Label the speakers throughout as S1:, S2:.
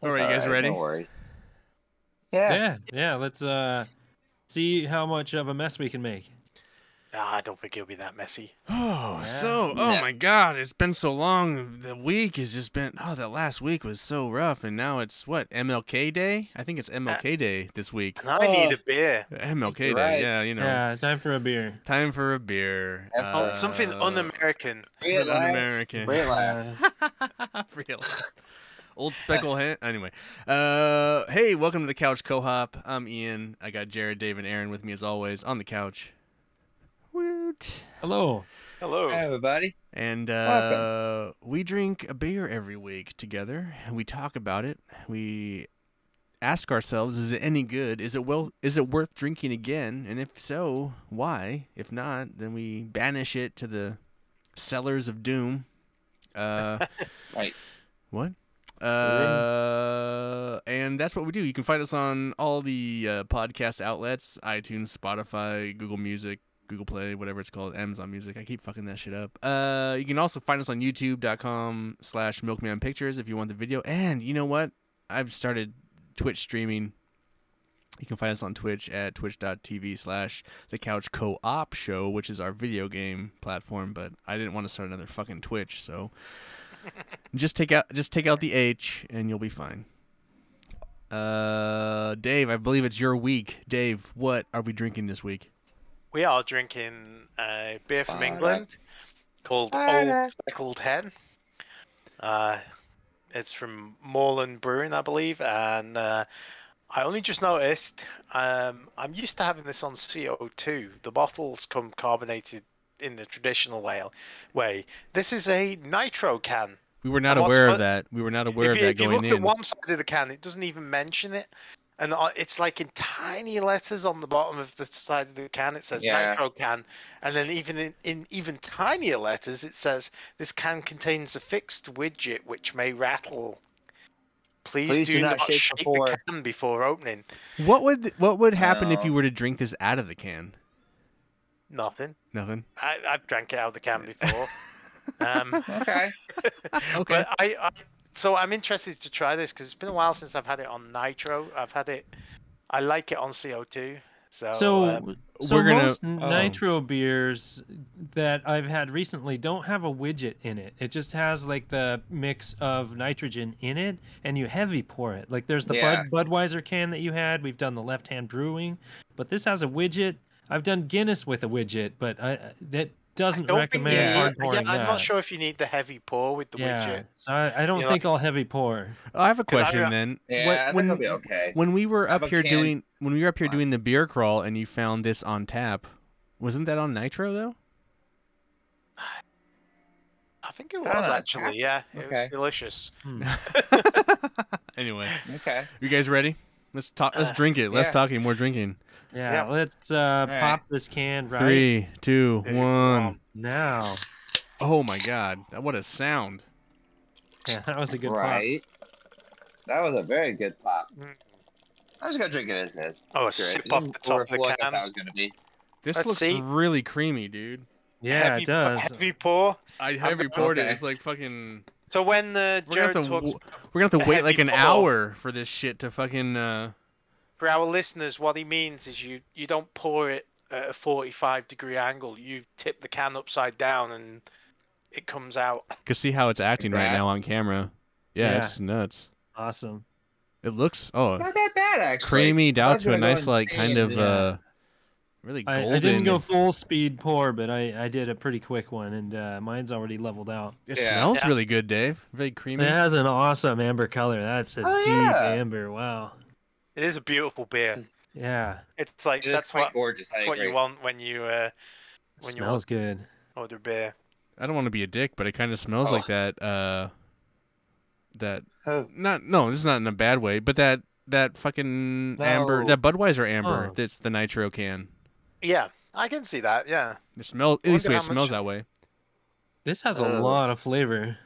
S1: All
S2: It's
S1: right, you guys ready?
S2: No worries. Yeah.
S3: Yeah. Let's see how much of a mess we can make.
S4: I don't think it'll be that messy.
S1: Oh,
S3: Yeah.
S1: oh my God, it's been so long. The week has just been, that last week was so rough. And now it's what, MLK Day? I think it's MLK Day this week.
S4: And I need a beer.
S1: MLK
S2: You're
S1: Day,
S2: right.
S1: yeah, you know.
S3: Yeah, time for a beer.
S1: Time for a beer.
S4: Something un-American.
S1: Something un-American.
S2: Realize.
S1: Realize. Old Speckled Hen. Anyway, hey, welcome to the Couch Co-op. I'm Ian. I got Jared, Dave, and Aaron with me as always on the couch. Woot.
S3: Hello.
S4: Hello.
S2: Hi, everybody.
S1: And we drink a beer every week together. We talk about it. We ask ourselves, is it any good? Is it worth drinking again? And if so, why? If not, then we banish it to the cellars of doom.
S2: Right.
S1: What? And that's what we do. You can find us on all the podcast outlets: iTunes, Spotify, Google Music, Google Play, whatever it's called, Amazon Music. I keep fucking that shit up. You can also find us on youtube.com/milkmanpictures if you want the video. And you know what? I've started Twitch streaming. You can find us on Twitch at twitch.tv/thecouchcoop show, which is our video game platform. But I didn't want to start another fucking Twitch, so just take out the H and you'll be fine. Dave, I believe it's your week. Dave, what are we drinking this week?
S4: We are drinking a beer from England called Old Speckled Hen. It's from Morland Brewery, I believe, and I only just noticed I'm used to having this on CO2. The bottles come carbonated in the traditional way. This is a nitro can.
S1: We were not aware of that. We were not aware of that going in.
S4: If you look at one side of the can, it doesn't even mention it. And it's like in tiny letters on the bottom of the side of the can, it says nitro can. And then even in even tinier letters, it says this can contains a fixed widget which may rattle. Please do not shake the can before opening.
S1: What would happen if you were to drink this out of the can?
S4: Nothing.
S1: Nothing.
S4: I've drank it out of the can before.
S2: Okay.
S1: Okay.
S4: But so I'm interested to try this because it's been a while since I've had it on nitro. I like it on CO2.
S3: So
S1: we're gonna
S3: most nitro beers that I've had recently don't have a widget in it. It just has like the mix of nitrogen in it, and you heavy pour it. Like there's the Budweiser can that you had. We've done the Left Hand Brewing, but this has a widget. I've done Guinness with a widget, but that doesn't recommend hard pouring.
S4: I'm not sure if you need the heavy pour with the widget.
S3: So I don't think I'll heavy pour.
S1: I have a question then.
S2: Yeah, I think it'll be okay.
S1: When we were up here doing the beer crawl and you found this on tap, wasn't that on nitro though?
S4: I think it was actually. Yeah, it was delicious.
S1: Anyway,
S2: okay.
S1: You guys ready? Let's talk. Let's drink it. Less talking, more drinking.
S3: Yeah, let's pop this can right.
S1: 3, 2, 1.
S3: Now.
S1: Oh my God! What a sound!
S3: Yeah, that was a good
S2: pop. That was a very good pop. I'm just gonna drink it as is.
S4: Oh, sip off the top of the can.
S2: That was gonna be.
S1: This looks really creamy, dude.
S3: Yeah, it does.
S4: Heavy pour.
S1: I heavy poured it. It's like fucking.
S4: So when Jared talks,
S1: we're gonna have to wait like an hour for this shit to fucking.
S4: For our listeners, what he means is you don't pour it at a 45-degree angle. You tip the can upside down and it comes out.
S1: Cause see how it's acting right now on camera. Yeah, it's nuts.
S3: Awesome.
S1: It looks
S2: not that bad actually.
S1: Creamy down to a nice like kind of really golden.
S3: I didn't go full speed pour, but I did a pretty quick one, and mine's already leveled out.
S1: It smells really good, Dave. Very creamy.
S3: It has an awesome amber color. That's a deep amber. Wow.
S4: It is a beautiful beer.
S3: Yeah.
S4: It's like that's
S2: quite gorgeous.
S4: That's what you want when you
S3: smells good.
S4: Order beer.
S1: I don't want to be a dick, but it kind of smells like that. This is not in a bad way, but that fucking amber, that Budweiser amber. That's the nitro can.
S4: Yeah, I can see that. Yeah.
S1: It smells. At least it smells that way.
S3: This has a lot of flavor.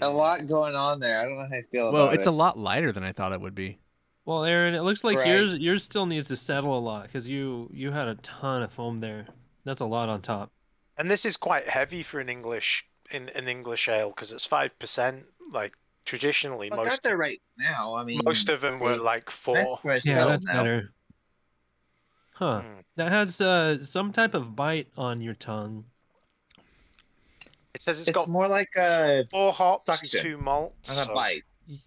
S2: A lot going on there. I don't know how I feel about it.
S1: Well, it's a lot lighter than I thought it would be.
S3: Well, Aaron, it looks like yours still needs to settle a lot because you had a ton of foam there. That's a lot on top.
S4: And this is quite heavy for an English ale because it's 5%. Like traditionally
S2: I got there right now. I mean,
S4: most of them were like 4.
S3: Yeah, that's
S2: now.
S3: better. Huh. That has some type of bite on your tongue.
S4: It says
S2: It's
S4: got
S2: more like a
S4: 4 hops
S2: suction
S4: and 2 malts.
S2: on a bite.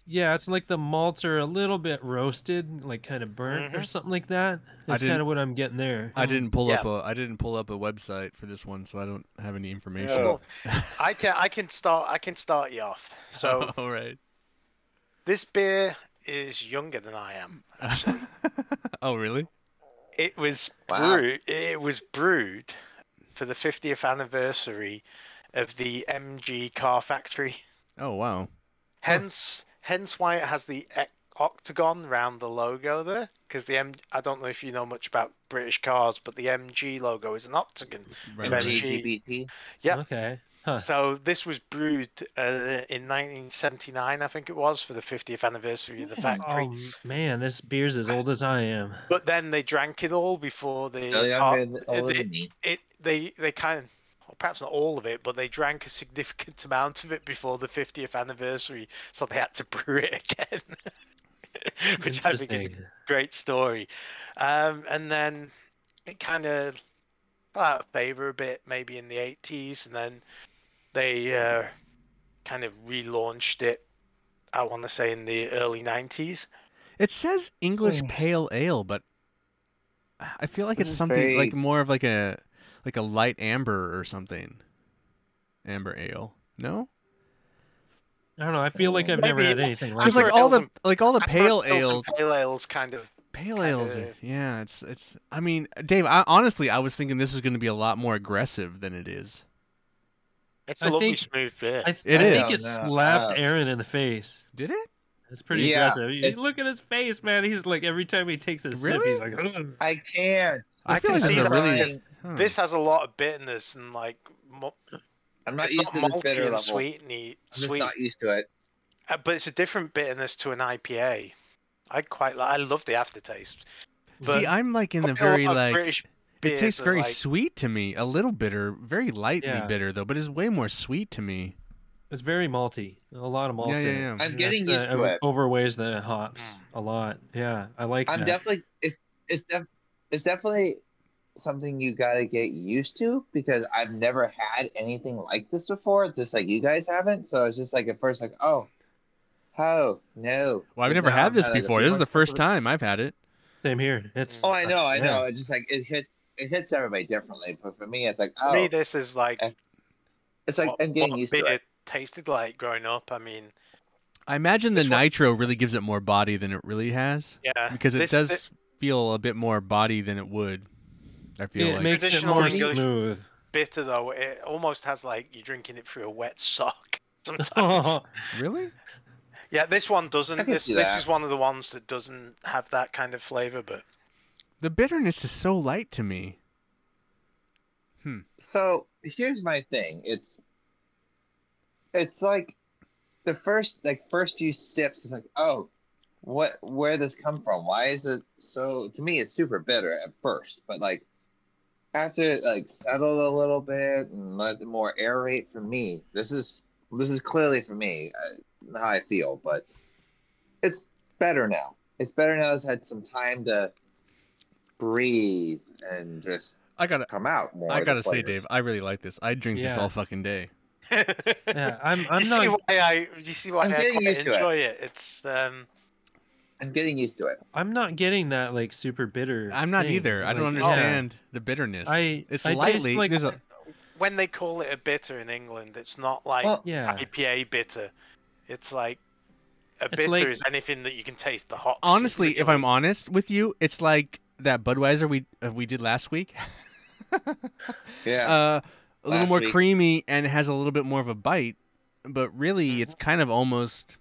S3: Yeah, it's like the malts are a little bit roasted, like kind of burnt or something like that. That's kind of what I'm getting there.
S1: I didn't pull up a website for this one, so I don't have any information.
S4: Well, I can start you off. So
S1: all right.
S4: This beer is younger than I am, actually.
S1: Oh, really?
S4: It was brewed for the 50th anniversary of the MG car factory.
S1: Oh, wow.
S4: Hence why it has the octagon around the logo there, because I don't know if you know much about British cars, but the MG logo is an octagon.
S1: Right.
S2: LGBT.
S4: Yeah.
S3: Okay. Huh.
S4: So this was brewed in 1979, I think it was, for the 50th anniversary of the factory.
S3: Oh man, this beer's as old as I am.
S4: But then they drank it all before they. They kind of, well, perhaps not all of it, but they drank a significant amount of it before the 50th anniversary, so they had to brew it again, which I think is a great story. And then it kind of fell out of favor a bit, maybe in the 80s, and then they kind of relaunched it, I want to say, in the early 90s.
S1: It says English Pale Ale, but I feel like it's something like more of like a light amber or something. Amber ale. No?
S3: I don't know. I feel like I've never had anything like
S1: that. Because all the pale ales.
S4: Pale ales kind of.
S1: Pale ales. Yeah, it's. I mean, Dave. Honestly, I was thinking this was going to be a lot more aggressive than it is.
S4: It's a lovely smooth beer.
S3: I think it slapped Aaron in the face.
S1: Did it?
S3: It's pretty aggressive. You look at his face, man. He's like, every time he takes a sip, he's like, ugh.
S2: I can't.
S1: I feel like
S4: this has a lot of bitterness and like.
S2: I'm not used to this bitter level.
S4: Sweet.
S2: I'm just not used to it.
S4: But it's a different bitterness to an IPA. I love the aftertaste.
S1: See, I'm like in the very like.
S4: British
S1: it tastes very sweet to me. A little bitter, very lightly bitter though, but it's way more sweet to me.
S3: It's very malty. A lot of malts in it.
S2: I'm getting used to it.
S3: Overweighs the hops a lot. Yeah, I like that.
S2: Definitely. It's definitely something you got to get used to, because I've never had anything like this before, just like you guys haven't. So it's just like at first like, oh no.
S1: Well, I've never had this before. This is the first time I've had it.
S3: Same here. It's.
S2: Oh, I know. It's just like it hits everybody differently. But for me, it's like, oh.
S4: For me, this is like.
S2: It's like I'm getting used to it.
S4: Tasted like growing up. I mean,
S1: I imagine the nitro really gives it more body than it really has.
S4: Yeah,
S1: because it does feel a bit more body than it would. I feel like
S3: it makes it more smooth.
S4: Bitter though, it almost has like you're drinking it through a wet sock sometimes.
S1: Oh, really?
S4: Yeah, this one doesn't. This is one of the ones that doesn't have that kind of flavor, but
S1: the bitterness is so light to me.
S2: So here's my thing. It's like the first few sips. It's like, oh, where this come from? Why is it so? To me, it's super bitter at first, but like after it like settled a little bit and let more aerate, for me, this is clearly for me how I feel. But it's better now. It's better now. It's had some time to breathe and just come out more.
S1: I gotta say, Dave, I really like this. I drink this all fucking day.
S3: Yeah, I'm
S4: you see why I quite enjoy it. It's
S2: I'm getting used to it.
S3: I'm not getting that like super bitter.
S1: I'm not either. I don't understand the bitterness. It's lightly.
S3: Like,
S4: when they call it a bitter in England, it's not like IPA bitter. It's like bitter is anything that you can taste the hops.
S1: Honestly, if I'm honest with you, it's like that Budweiser we did last week.
S2: Yeah.
S1: A little more creamy and has a little bit more of a bite, but really it's kind of almost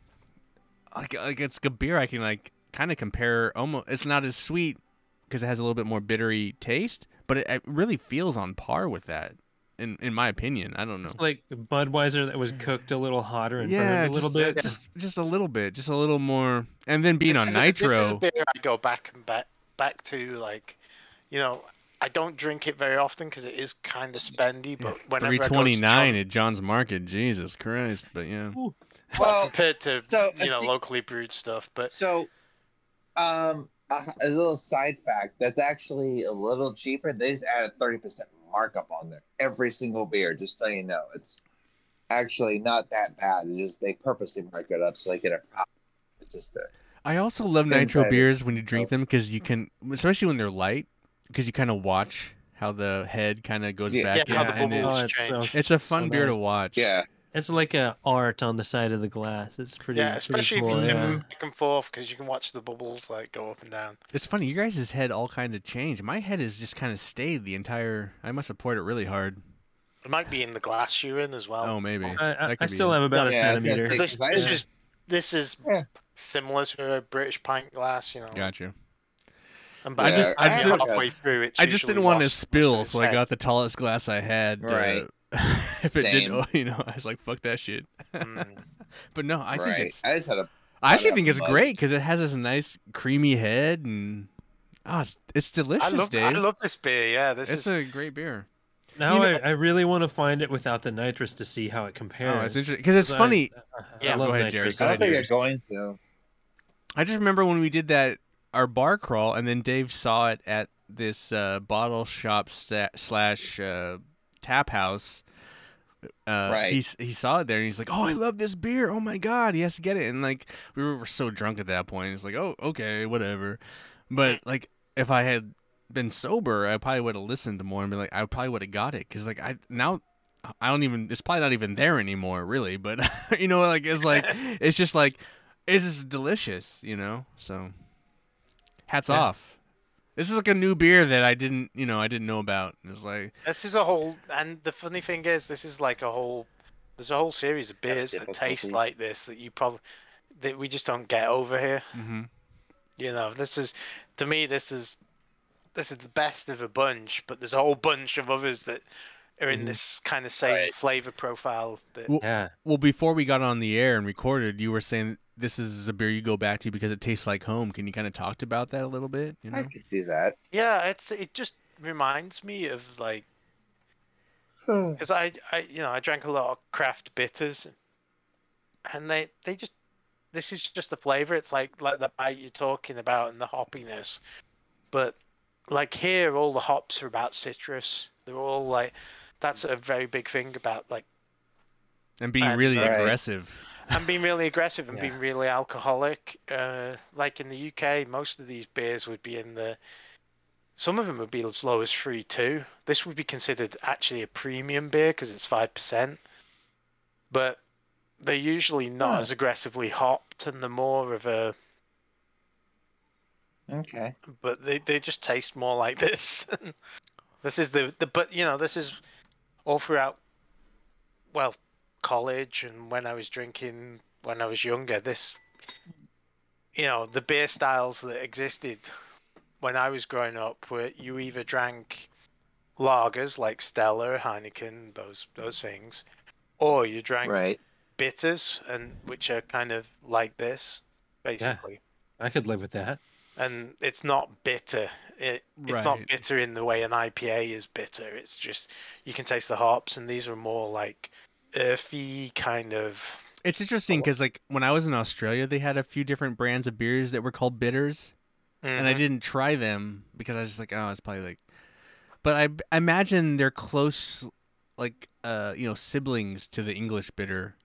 S1: like it's a beer I can like kind of compare. Almost, it's not as sweet because it has a little bit more bittery taste, but it really feels on par with that. In my opinion, I don't know.
S3: It's like Budweiser that was cooked a little hotter and burned a little bit.
S1: Just a little bit, just a little more, and then being on nitro.
S4: This is a beer I go back to, like, you know. I don't drink it very often because it is kind of spendy, but whenever
S1: $3.29 at John's Market, Jesus Christ! But yeah,
S2: Well,
S4: compared to
S2: so
S4: locally brewed stuff, but
S2: a little side fact that's actually a little cheaper. They just add a 30% markup on there every single beer. Just so you know, it's actually not that bad. It's just they purposely mark it up so they get a profit. It's just
S1: I also love nitro
S2: insider.
S1: beers when you drink them because you can, especially when they're light, because you kind of watch how the head kind of goes back in.
S4: how the
S1: and
S4: bubbles
S3: it's
S1: it's a fun beer
S3: nice.
S1: to watch.
S2: Yeah.
S3: It's like a art on the side of the glass. It's pretty.
S4: especially
S3: pretty cool,
S4: if you tip
S3: yeah.
S4: them back and forth because you can watch the bubbles like go up and down.
S1: It's funny, you guys' head all kind of changed. My head has just kind of stayed the entire. I must have poured it really hard.
S4: It might be in the glass you're in as well.
S1: Oh, maybe.
S3: I still have about a centimeter.
S4: This is similar to a British pint glass,
S1: Got you.
S4: And by halfway through, it's
S1: I just didn't want to spill, so I
S4: head.
S1: got the tallest glass I had.
S2: Right.
S1: If it
S2: Same.
S1: did, I was like, "Fuck that shit." But no, I think it's.
S2: I just had a.
S1: I actually think it's great because it has this nice creamy head and it's delicious, Dave.
S4: I love this beer. Yeah,
S1: it's a great beer.
S3: Now I really want to find it without the nitrous to see how it compares.
S1: Oh, it's interesting because it's funny.
S3: I love
S1: go ahead, Jerry.
S3: nitrous.
S2: I don't think they're going to.
S1: I just remember when we did our bar crawl, and then Dave saw it at this bottle shop slash tap house.
S2: Right.
S1: He saw it there, and he's like, "Oh, I love this beer! Oh my god, he has to get it!" And like we were so drunk at that point, it's like, "Oh, okay, whatever." But like if I had been sober, I probably would have listened to more and be like, I probably would have got it because like I don't even. It's probably not even there anymore, really. But it's just like it's just delicious, So hats off. This is like a new beer that I didn't know about. It's like
S4: this is a whole, and the funny thing is, this is like there's a whole series of beers that taste like this that we just don't get over here.
S1: Mm-hmm.
S4: This is, to me, this is the best of a bunch, but there's a whole bunch of others that are in this kind of same flavor profile.
S1: Well, before we got on the air and recorded, you were saying this is a beer you go back to because it tastes like home. Can you kind of talk about that a little bit?
S2: I can see that.
S4: Yeah, it just reminds me of like, because I drank a lot of craft bitters, and they just, this is just the flavor. It's like the bite you're talking about and the hoppiness, but like here, all the hops are about citrus. They're all like, that's a very big thing about like,
S1: and being really aggressive.
S4: And being really aggressive and being really alcoholic. Like in the UK, most of these beers would be some of them would be as low as 3.2. This would be considered actually a premium beer because it's 5%. But they're usually not as aggressively hopped, and they're more of a...
S2: Okay.
S4: But they just taste more like this. This is this is all throughout, well, college and when I was drinking when I was younger. This, the beer styles that existed when I was growing up were you either drank lagers like Stella, Heineken, those things, or you drank bitters, and which are kind of like this, basically.
S3: Yeah, I could live with that.
S4: And it's not bitter. It's not bitter in the way an IPA is bitter. It's just you can taste the hops, and these are more like earthy kind of.
S1: It's interesting because like when I was in Australia, they had a few different brands of beers that were called bitters, and I didn't try them because I was just like, oh, it's probably like. But I imagine they're close, like siblings to the English bitter.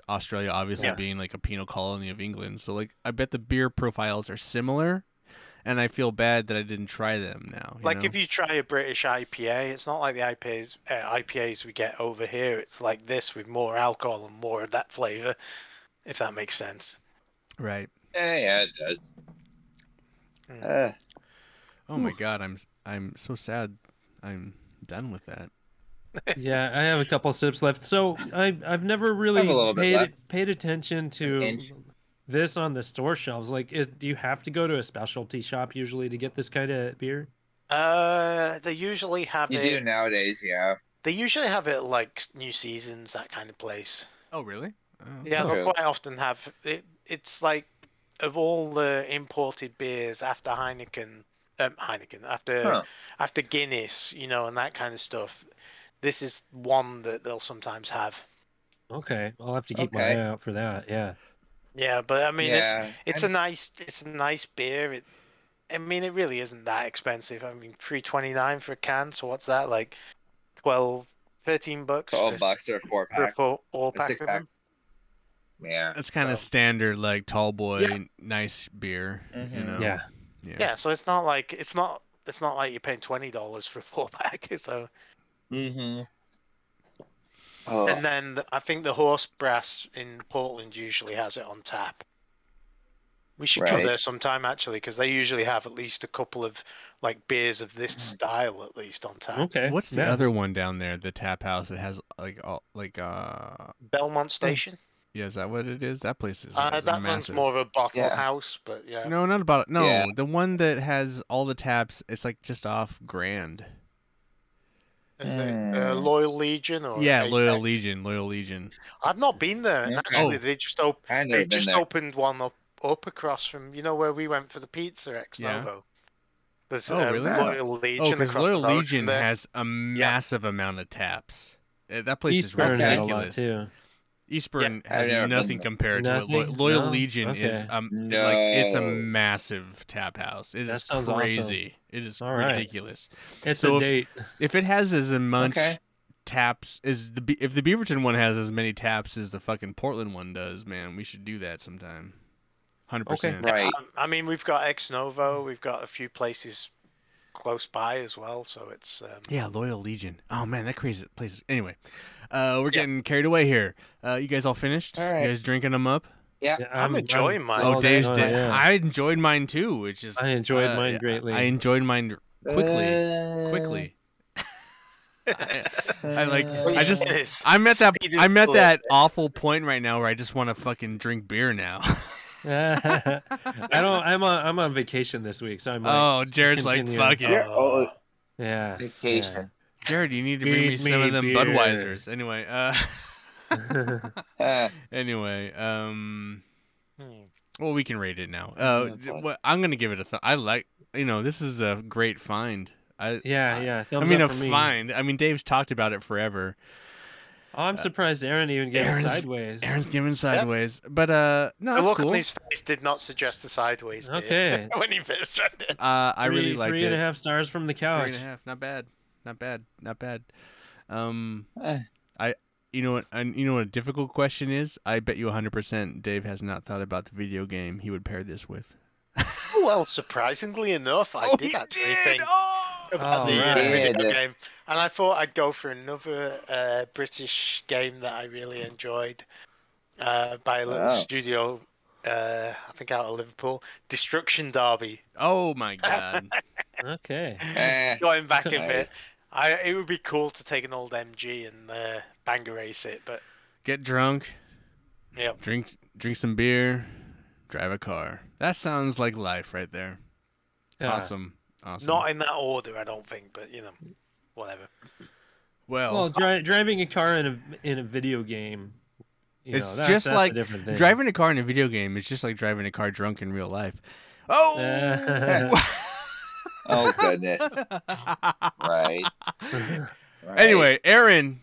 S1: Australia obviously being like a penal colony of England, so like I bet the beer profiles are similar, and I feel bad that I didn't try them now.
S4: If you try a British IPA, it's not like the IPAs we get over here. It's like this with more alcohol and more of that flavor, if that makes sense.
S1: Right.
S2: Yeah, it does.
S1: Oh my god, I'm so sad. I'm done with that.
S3: Yeah, I have a couple of sips left. So I've never really paid attention to this on the store shelves. Like, do you have to go to a specialty shop usually to get this kind of beer?
S4: They usually have it.
S2: You do nowadays, yeah.
S4: They usually have it like New Seasons, that kind of place.
S1: Oh, really?
S4: Yeah, they'll quite often have it. It's like of all the imported beers after Heineken, after Guinness, and that kind of stuff. This is one that they'll sometimes have.
S3: Okay, I'll have to keep my eye out for that. Yeah.
S4: Yeah, but I mean,
S2: Yeah.
S4: it's a nice beer. I mean, it really isn't that expensive. I mean, $3.29 for a can. So what's that, like 12, $13
S2: $12 or a 4-pack.
S4: for a 4-pack of
S2: 6-pack.
S4: them?
S2: Yeah.
S1: That's kind of standard, like tall boy, nice beer. You know.
S3: Yeah.
S4: Yeah. So it's not like you're paying $20 for a 4-pack. So.
S2: Mm-hmm. Oh.
S4: And then I think the Horse Brass in Portland usually has it on tap. We should go there sometime, actually, because they usually have at least a couple of like beers of this style at least on tap.
S3: Okay.
S1: What's the other one down there? The tap house that has
S4: Belmont Station.
S1: Yeah, is that what it is? That place is
S4: that
S1: massive.
S4: one's more of a bottle house, but yeah.
S1: No, not about the one that has all the taps. It's like just off Grand.
S4: Is it Loyal Legion or
S1: Loyal Legion.
S4: I've not been there, and actually they just opened one up across from where we went for the pizza ex Novo. There's
S1: really?
S4: Loyal Legion.
S1: Because Loyal Legion has a massive amount of taps. That place is ridiculous.
S3: Too.
S1: Eastburn has nothing compared to it. Loyal Legion is it's a massive tap house. It is crazy.
S3: Awesome.
S1: It is ridiculous.
S3: It's a date.
S1: If it has as much taps as if the Beaverton one has as many taps as the fucking Portland one does, man, we should do that sometime. 100%.
S2: Right.
S4: I mean, we've got Ex Novo. We've got a few places close by as well, so it's
S1: Loyal Legion. Oh man, that crazy place. Anyway, we're getting carried away here. You guys all finished?
S2: All right.
S1: You guys drinking them up?
S2: Yeah,
S4: I'm enjoying mine.
S1: Oh, Dave's I enjoyed mine too, which is
S3: I enjoyed mine greatly.
S1: I enjoyed mine quickly. I'm at that awful point right now where I just want to fucking drink beer now.
S3: I'm on vacation this week, so I'm
S1: Jared's
S3: continue.
S1: like, fuck it.
S3: Yeah.
S2: Vacation.
S1: Jared, you need to bring me some of them beer. Budweisers. Anyway, well, we can rate it now. I'm gonna give it a I like. This is a great find. Find. I mean, Dave's talked about it forever.
S3: Oh, I'm surprised Aaron even gave it sideways.
S1: Aaron's giving sideways, but no,
S4: the
S1: that's
S4: look
S1: cool.
S4: on his face did not suggest the sideways.
S3: Okay.
S4: When he first tried it.
S1: I really liked it.
S3: 3.5 stars from the couch.
S1: 3.5. Not bad. You know what a difficult question is? I bet you 100% Dave has not thought about the video game he would pair this with.
S4: Well, surprisingly enough, I did actually think about the video game, and I thought I'd go for another British game that I really enjoyed by a little studio, I think out of Liverpool, Destruction Derby.
S1: Oh my god!
S3: Okay,
S4: going back a bit, it would be cool to take an old MG and banger race it, but
S1: get drunk, drink some beer, drive a car. That sounds like life right there. Awesome.
S4: Not in that order, I don't think, but whatever.
S1: Well,
S3: driving a car in a video game,
S1: it's just like driving a car in a video game. It's just like driving a car drunk in real life. Oh,
S2: oh goodness! Right.
S1: Anyway, Aaron,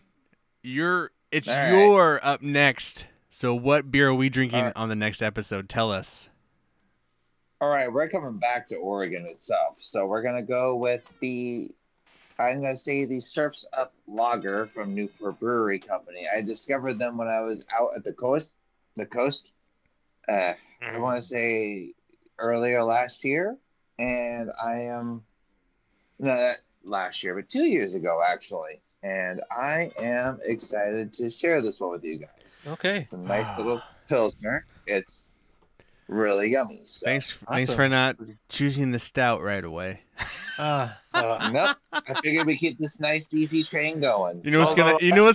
S1: you're up next. So, what beer are we drinking on the next episode? Tell us.
S2: All right, we're coming back to Oregon itself. So we're going to go with the Surf's Up Lager from Newport Brewery Company. I discovered them when I was out at the coast. I want to say earlier last year. And not last year, but 2 years ago, actually. And I am excited to share this one with you guys.
S3: Okay.
S2: It's a nice little Pilsner. It's really yummy. So.
S1: Thanks for not choosing the stout right away.
S2: Nope. I figured we keep this nice easy train going.
S1: You know what's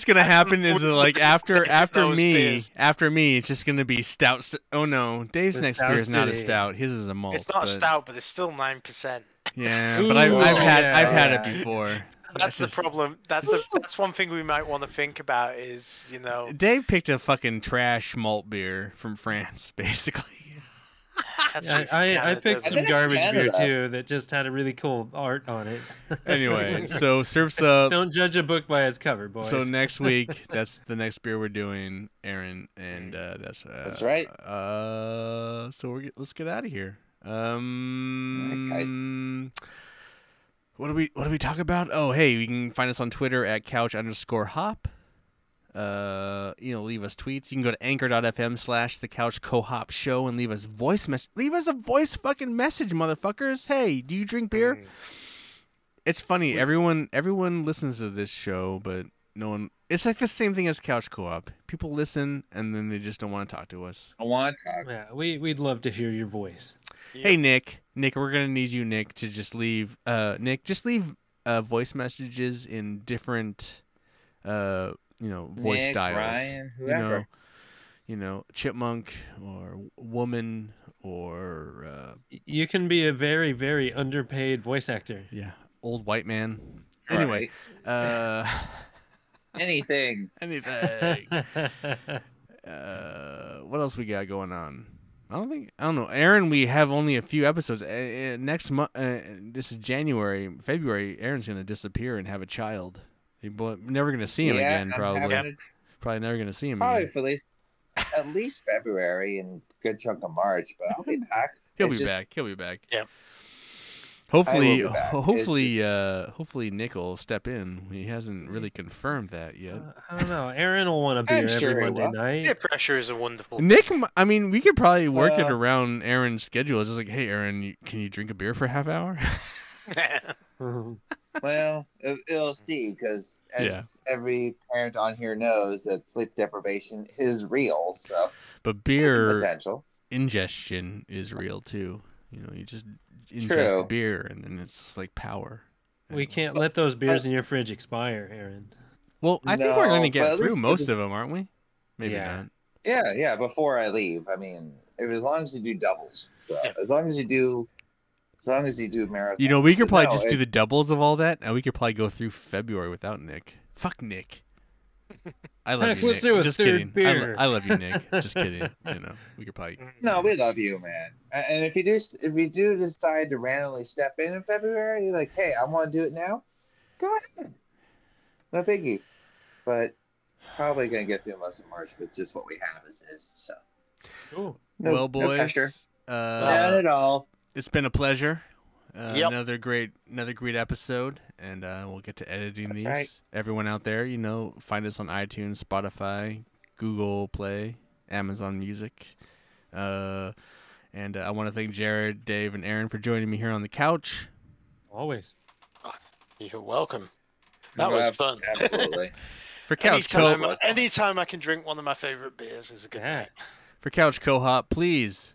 S1: gonna happen is like after me, it's just gonna be stout. Oh no, Dave's next beer is not a stout. His is a malt.
S4: It's not a stout, but it's still 9%.
S1: Yeah, but I've had it before.
S4: That's the problem. That's one thing we might want to think about is,
S1: Dave picked a fucking trash malt beer from France, basically.
S4: That's
S3: I,
S4: right,
S3: I
S4: Canada
S3: picked
S4: does
S3: some
S4: it.
S3: garbage beer
S2: Canada.
S3: too that just had a really cool art on it.
S1: Anyway, so Surf's Up.
S3: Don't judge a book by its cover, boys.
S1: So next week, that's the next beer we're doing, Aaron, and
S2: That's right.
S1: So let's get out of here.
S2: Alright,
S1: What do we talk about? Oh, hey, you can find us on Twitter at couch_hop. Leave us tweets. You can go to anchor.fm/thecouchcohop show and leave us voice message. Leave us a voice fucking message, motherfuckers. Hey, do you drink beer? It's funny. Everyone listens to this show, but no one. It's like the same thing as Couch Co-op. People listen and then they just don't want to talk to us.
S2: I want to talk.
S3: Yeah, we'd love to hear your voice.
S1: Hey, Nick, we're gonna need you, Nick, to just leave. Just leave voice messages in different, voice
S2: Nick,
S1: styles.
S2: Ryan, whoever.
S1: Chipmunk or woman or
S3: You can be a very, very underpaid voice actor.
S1: old white man.
S2: Right.
S1: Anyway,
S2: Anything.
S1: anything. What else we got going on? I don't know. Aaron, we have only a few episodes. Next month, this is January, February. Aaron's gonna disappear and have a child. We're never gonna see him again. Probably never gonna see him
S2: Probably
S1: again.
S2: for at least February and a good chunk of March, but I'll be back.
S1: He'll be back. He'll be back.
S4: Yeah.
S1: Hopefully,
S2: I will be back.
S1: hopefully Nick will step in. He hasn't really confirmed that yet.
S3: I don't know. Aaron will want a beer
S2: I'm sure
S3: every
S2: he
S3: Monday
S2: will.
S3: night.
S4: Peer pressure is a wonderful.
S1: Nick, I mean, we could probably work it
S2: Uh,
S1: around Aaron's schedule. It's just like, hey, Aaron, can you drink a beer for a half hour?
S2: Well, it'll see, because as every parent on here knows, that sleep deprivation is real. So
S1: But
S2: there's
S1: beer
S2: potential.
S1: ingestion is real too. You just ingest
S2: True.
S1: beer and then it's like power.
S3: We can't let those beers in your fridge expire, Aaron.
S1: Well, I think we're
S2: No,
S1: going to
S2: but
S1: get
S2: at
S1: through
S2: least
S1: most of them, aren't we? Maybe
S3: Yeah.
S1: not.
S2: Yeah. Before I leave, I mean, as long as you do doubles. So
S4: Yeah.
S2: as long as you do marathon.
S1: We could probably
S2: No,
S1: just do the doubles of all that, and we could probably go through February without Nick. Fuck Nick. I love
S3: Heck,
S1: you,
S3: let's
S1: Nick.
S3: do a
S1: Just
S3: third
S1: kidding.
S3: beer.
S1: I love you, Nick. Just kidding. We could probably.
S2: No, we love you, man. And if you do decide to randomly step in February, you're like, hey, I want to do it now. Go ahead. No biggie. But probably gonna get through most of March with just what we have as is. So.
S3: Cool.
S2: No,
S1: Well,
S2: no pressure.
S1: boys,
S2: Not at all.
S1: it's been a pleasure.
S4: Yep.
S1: Another great episode, and we'll get to editing these.
S2: right.
S1: Everyone out there, find us on iTunes, Spotify, Google Play, Amazon Music. And I want to thank Jared, Dave, and Aaron for joining me here on the couch.
S3: Always.
S4: You're welcome. That was fun.
S2: Absolutely.
S1: For Couch
S4: Anytime I can drink one of my favorite beers is a good
S3: Yeah.
S4: night.
S1: For Couch Co-op, please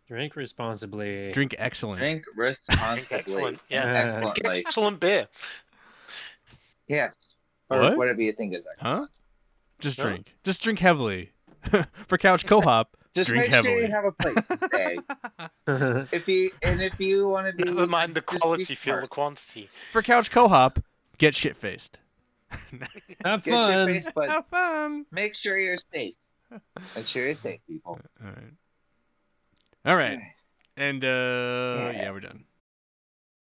S3: Drink responsibly.
S1: drink excellent.
S2: Drink responsibly.
S4: Excellent. Yeah.
S2: Excellently.
S4: Excellent beer.
S2: Yes. Or
S1: What?
S2: whatever you think is that.
S1: Huh? Just
S4: No?
S1: drink. Just drink heavily. For Couch Co-op,
S2: Just
S1: drink
S2: make sure
S1: heavily.
S2: you have a place to stay. If you want to be,
S4: Never mind the
S2: just be
S4: quality, feel the
S2: smart.
S4: quantity.
S1: For Couch Co-op, get shit-faced.
S3: Have
S2: Get
S3: fun.
S2: your face, but
S1: Have fun.
S2: make sure you're safe. Make sure you're safe, people.
S1: All right. And
S2: Yeah.
S1: yeah, we're done.